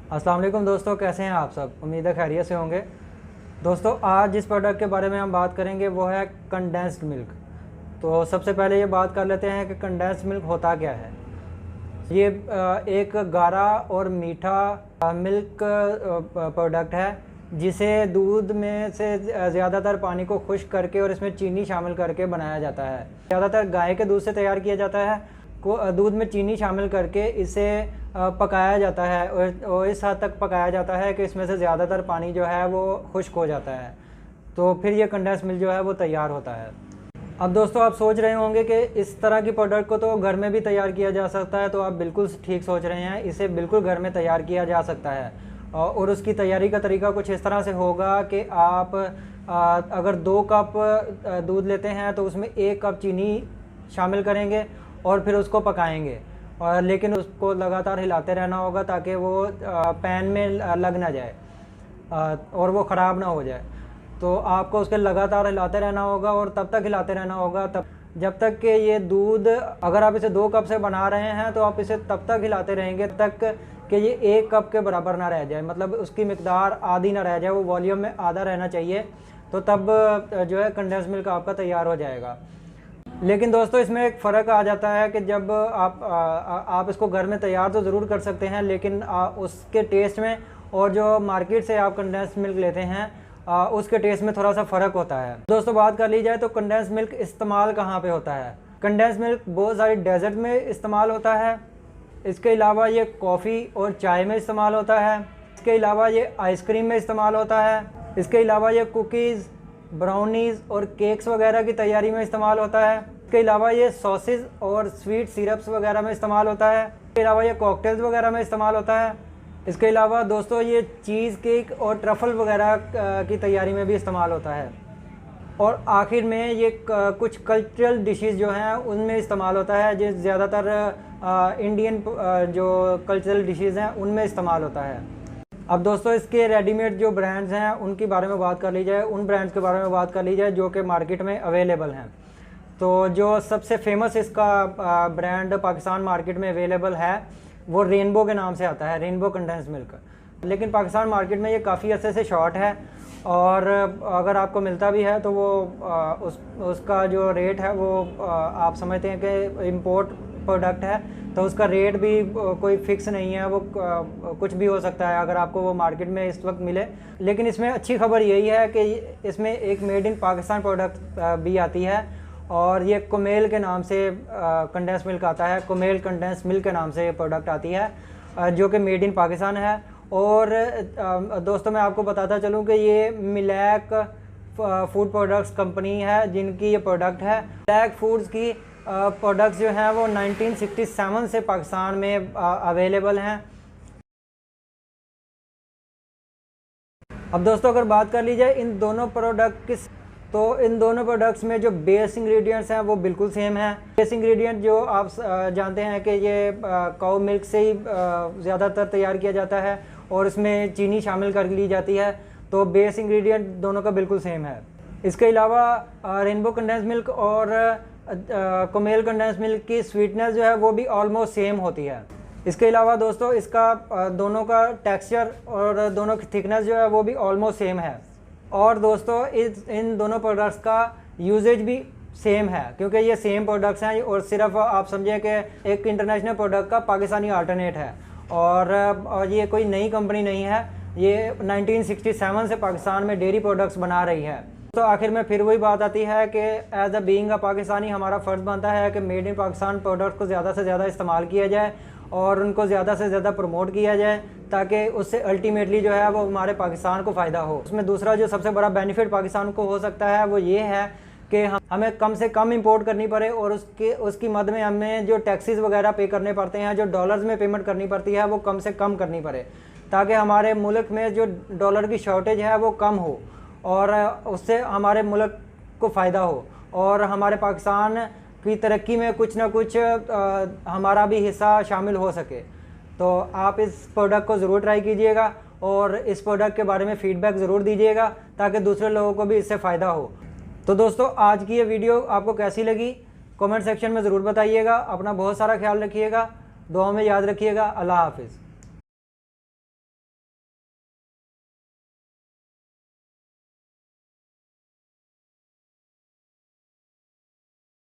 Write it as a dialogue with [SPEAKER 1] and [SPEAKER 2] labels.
[SPEAKER 1] अस्सलाम वालेकुम दोस्तों, कैसे हैं आप सब। उम्मीद है खैरियत से होंगे। दोस्तों आज जिस प्रोडक्ट के बारे में हम बात करेंगे वो है कंडेंस्ड मिल्क। तो सबसे पहले ये बात कर लेते हैं कि कंडेंस्ड मिल्क होता क्या है। ये एक गाढ़ा और मीठा मिल्क प्रोडक्ट है जिसे दूध में से ज़्यादातर पानी को खुश्क करके और इसमें चीनी शामिल करके बनाया जाता है। ज़्यादातर गाय के दूध से तैयार किया जाता है। दूध में चीनी शामिल करके इसे पकाया जाता है और इस हद तक पकाया जाता है कि इसमें से ज़्यादातर पानी जो है वो खुश्क हो जाता है। तो फिर ये कंडेंस मिल्क जो है वो तैयार होता है। अब दोस्तों आप सोच रहे होंगे कि इस तरह की प्रोडक्ट को तो घर में भी तैयार किया जा सकता है। तो आप बिल्कुल ठीक सोच रहे हैं, इसे बिल्कुल घर में तैयार किया जा सकता है। और उसकी तैयारी का तरीका कुछ इस तरह से होगा कि आप अगर 2 कप दूध लेते हैं तो उसमें 1 कप चीनी शामिल करेंगे और फिर उसको पकाएंगे। और लेकिन उसको लगातार हिलाते रहना होगा ताकि वो पैन में लग ना जाए और वो ख़राब ना हो जाए। तो आपको उसके लगातार हिलाते रहना होगा और तब तक हिलाते रहना होगा तब जब तक कि ये दूध, अगर आप इसे 2 कप से बना रहे हैं तो आप इसे तब तक हिलाते रहेंगे तब तक कि ये 1 कप के बराबर ना रह जाए, मतलब उसकी मिकदार आधी ना रह जाए, वो वॉल्यूम में आधा रहना चाहिए। तो तब जो है कंडेंस मिल्क आपका तैयार हो जाएगा। लेकिन दोस्तों इसमें एक फ़र्क आ जाता है कि जब आप इसको घर में तैयार तो ज़रूर कर सकते हैं, लेकिन उसके टेस्ट में और जो मार्केट से आप कंडेंस मिल्क लेते हैं उसके टेस्ट में थोड़ा सा फ़र्क होता है। दोस्तों बात कर ली जाए तो कंडेंस मिल्क इस्तेमाल कहाँ पे होता है। कंडेंस मिल्क बहुत सारी डेजर्ट में इस्तेमाल होता है। इसके अलावा ये कॉफ़ी और चाय में इस्तेमाल होता है। इसके अलावा ये आइसक्रीम में इस्तेमाल होता है। इसके अलावा ये कुकीज़, ब्राउनीज़ और केक्स वगैरह की तैयारी में इस्तेमाल होता है। इसके अलावा ये सॉसेज और स्वीट सिरप्स वगैरह में इस्तेमाल होता है। इसके अलावा ये कॉकटेल्स वगैरह में इस्तेमाल होता है। इसके अलावा दोस्तों ये चीज़ केक और ट्रफ़ल वगैरह की तैयारी में भी इस्तेमाल होता है। और आखिर में ये कुछ कल्चरल डिशेस जो हैं उनमें इस्तेमाल होता है, जो ज़्यादातर इंडियन जो कल्चरल डिशेस हैं उनमें इस्तेमाल होता है। अब दोस्तों इसके रेडीमेड जो ब्रांड्स हैं उनके बारे में बात कर ली जाए, उन ब्रांड्स के बारे में बात कर ली जाए जो कि मार्केट में अवेलेबल हैं। तो जो सबसे फेमस इसका ब्रांड पाकिस्तान मार्केट में अवेलेबल है वो रेनबो के नाम से आता है, रेनबो कंडेंस मिल्क। लेकिन पाकिस्तान मार्केट में ये काफ़ी अर्से से शॉर्ट है और अगर आपको मिलता भी है तो वो उसका जो रेट है वो आप समझते हैं कि इम्पोर्ट प्रोडक्ट है तो उसका रेट भी कोई फिक्स नहीं है, वो कुछ भी हो सकता है अगर आपको वो मार्केट में इस वक्त मिले। लेकिन इसमें अच्छी खबर यही है कि इसमें एक मेड इन पाकिस्तान प्रोडक्ट भी आती है और ये कोमेल के नाम से कंडेंस मिल्क आता है। कोमेल कंडेंस मिल्क के नाम से ये प्रोडक्ट आती है जो कि मेड इन पाकिस्तान है। और दोस्तों मैं आपको बताता चलूँ कि ये मिलैक फूड प्रोडक्ट्स कंपनी है जिनकी ये प्रोडक्ट है। मिलैक फूड्स की प्रोडक्ट्स जो हैं वो 1967 से पाकिस्तान में अवेलेबल हैं। अब दोस्तों अगर बात कर ली जाए इन दोनों प्रोडक्ट की, तो इन दोनों प्रोडक्ट्स में जो बेस इंग्रेडिएंट्स हैं वो बिल्कुल सेम है। बेस इंग्रेडिएंट जो आप जानते हैं कि ये काऊ मिल्क से ही ज़्यादातर तैयार किया जाता है और इसमें चीनी शामिल कर ली जाती है, तो बेस इंग्रेडिएंट दोनों का बिल्कुल सेम है। इसके अलावा रेनबो कंडेंस मिल्क और कोमेल कंडेंस मिल्क की स्वीटनेस जो है वो भी ऑलमोस्ट सेम होती है। इसके अलावा दोस्तों इसका दोनों का टेक्सचर और दोनों की थिकनेस जो है वो भी ऑलमोस्ट सेम है। और दोस्तों इन दोनों प्रोडक्ट्स का यूजेज भी सेम है क्योंकि ये सेम प्रोडक्ट्स हैं और सिर्फ आप समझें कि एक इंटरनेशनल प्रोडक्ट का पाकिस्तानी अल्टरनेट है और ये कोई नई कंपनी नहीं है। ये 1967 से पाकिस्तान में डेयरी प्रोडक्ट्स बना रही है। तो आखिर में फिर वही बात आती है कि as a being a Pakistani हमारा फ़र्ज़ बनता है कि मेड इन पाकिस्तान प्रोडक्ट को ज़्यादा से ज़्यादा इस्तेमाल किया जाए और उनको ज़्यादा से ज़्यादा प्रमोट किया जाए ताकि उससे अल्टीमेटली जो है वो हमारे पाकिस्तान को फ़ायदा हो। उसमें दूसरा जो सबसे बड़ा बेनिफिट पाकिस्तान को हो सकता है वो ये है कि हमें कम से कम इंपोर्ट करनी पड़े और उसकी मद में हमें जो टैक्सेस वगैरह पे करने पड़ते हैं, जो डॉलर्स में पेमेंट करनी पड़ती है वो कम से कम करनी पड़े ताकि हमारे मुल्क में जो डॉलर की शॉर्टेज है वो कम हो और उससे हमारे मुल्क को फ़ायदा हो और हमारे पाकिस्तान की तरक्की में कुछ ना कुछ हमारा भी हिस्सा शामिल हो सके। तो आप इस प्रोडक्ट को ज़रूर ट्राई कीजिएगा और इस प्रोडक्ट के बारे में फ़ीडबैक ज़रूर दीजिएगा ताकि दूसरे लोगों को भी इससे फ़ायदा हो। तो दोस्तों आज की ये वीडियो आपको कैसी लगी कमेंट सेक्शन में ज़रूर बताइएगा। अपना बहुत सारा ख्याल रखिएगा, दुआ में याद रखिएगा। अल्लाह हाफिज़।